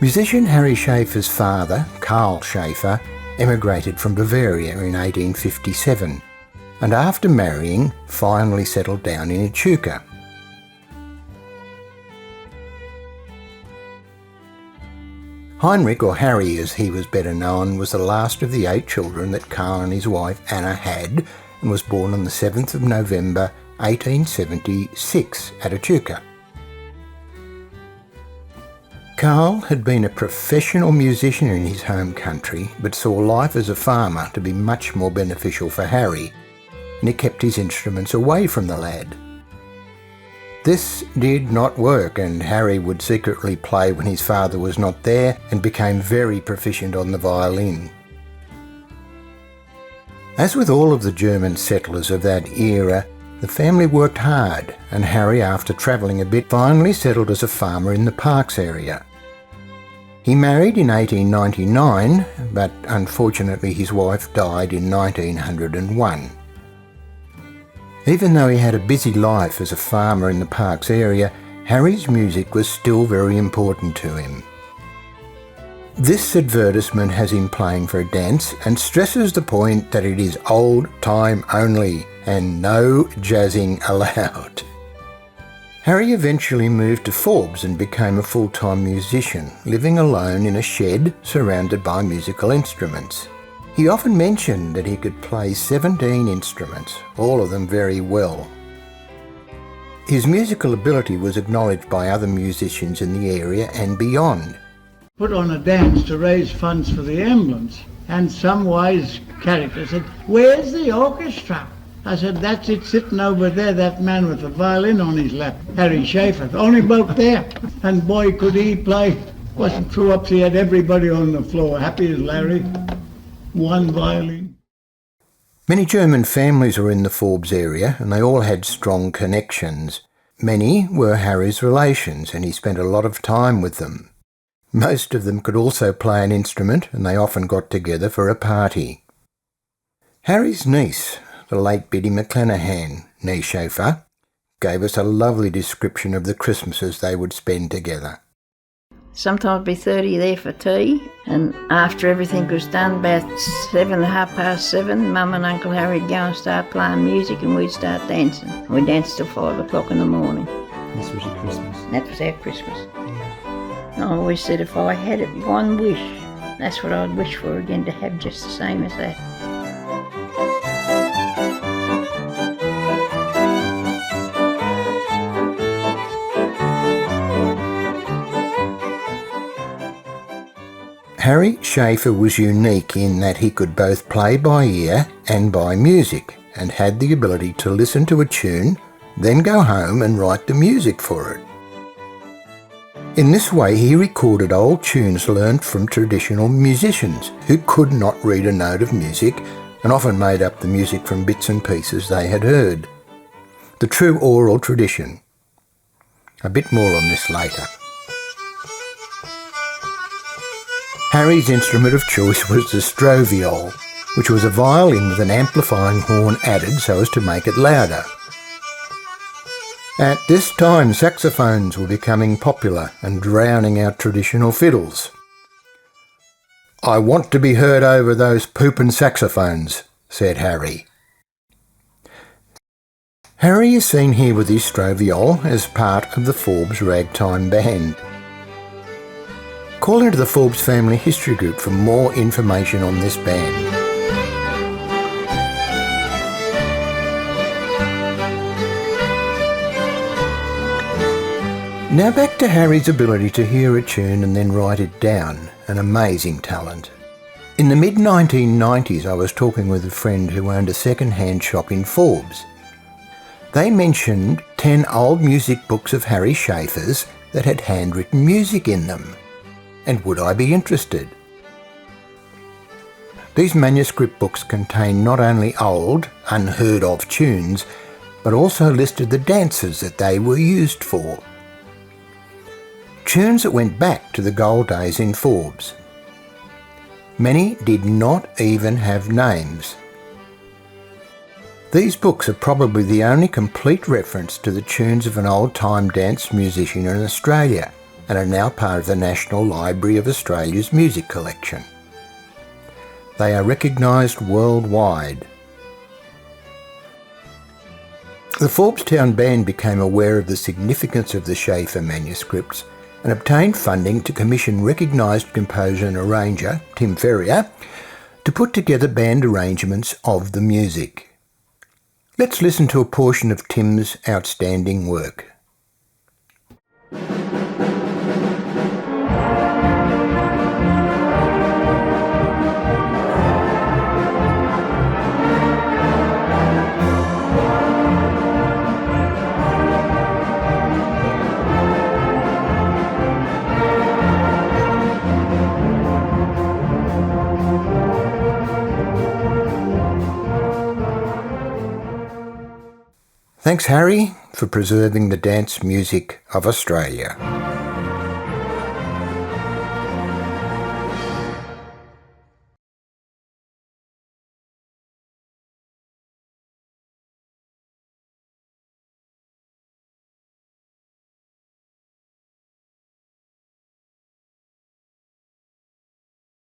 Musician Harry Schaefer's father, Carl Schaefer, emigrated from Bavaria in 1857 and after marrying finally settled down in Echuca. Heinrich, or Harry as he was better known, was the last of the 8 children that Carl and his wife Anna had, and was born on the 7th of November 1876 at Echuca. Carl had been a professional musician in his home country, but saw life as a farmer to be much more beneficial for Harry, and he kept his instruments away from the lad. This did not work, and Harry would secretly play when his father was not there and became very proficient on the violin. As with all of the German settlers of that era, the family worked hard, and Harry, after travelling a bit, finally settled as a farmer in the Parks area. He married in 1899, but unfortunately his wife died in 1901. Even though he had a busy life as a farmer in the Parks area, Harry's music was still very important to him. This advertisement has him playing for a dance and stresses the point that it is old time only and no jazzing allowed. Harry eventually moved to Forbes and became a full-time musician, living alone in a shed surrounded by musical instruments. He often mentioned that he could play 17 instruments, all of them very well. His musical ability was acknowledged by other musicians in the area and beyond. Put on a dance to raise funds for the ambulance, and some wise character said, "Where's the orchestra?" I said, "That's it sitting over there, that man with the violin on his lap, Harry Schaefer, the only bloke there." And boy, could he play. Wasn't true ups, he had everybody on the floor, happy as Larry. One violin. Many German families were in the Forbes area and they all had strong connections. Many were Harry's relations and he spent a lot of time with them. Most of them could also play an instrument and they often got together for a party. Harry's niece, the late Biddy McClenahan, née Schaefer, gave us a lovely description of the Christmases they would spend together. Sometimes be 30 there for tea, and after everything was done, about 7:30, Mum and Uncle Harry would go and start playing music and we'd start dancing. We danced till 5 o'clock in the morning. This was your Christmas? That was our Christmas. I always said if I had one wish, that's what I'd wish for again, to have just the same as that. Harry Schaefer was unique in that he could both play by ear and by music and had the ability to listen to a tune, then go home and write the music for it. In this way he recorded old tunes learned from traditional musicians who could not read a note of music and often made up the music from bits and pieces they had heard. The true oral tradition. A bit more on this later. Harry's instrument of choice was the stroviol, which was a violin with an amplifying horn added so as to make it louder. At this time, saxophones were becoming popular and drowning out traditional fiddles. "I want to be heard over those poopin' saxophones," said Harry. Harry is seen here with his stroviol as part of the Forbes Ragtime Band. Call into the Forbes Family History Group for more information on this band. Now back to Harry's ability to hear a tune and then write it down, an amazing talent. In the mid-1990s I was talking with a friend who owned a second-hand shop in Forbes. They mentioned 10 old music books of Harry Schaefer's that had handwritten music in them. And would I be interested? These manuscript books contain not only old, unheard of tunes, but also listed the dances that they were used for. Tunes that went back to the gold days in Forbes. Many did not even have names. These books are probably the only complete reference to the tunes of an old-time dance musician in Australia, and are now part of the National Library of Australia's music collection. They are recognised worldwide. The Forbes Town Band became aware of the significance of the Schaefer manuscripts and obtained funding to commission recognised composer and arranger, Tim Ferrier, to put together band arrangements of the music. Let's listen to a portion of Tim's outstanding work. Thanks, Harry, for preserving the dance music of Australia.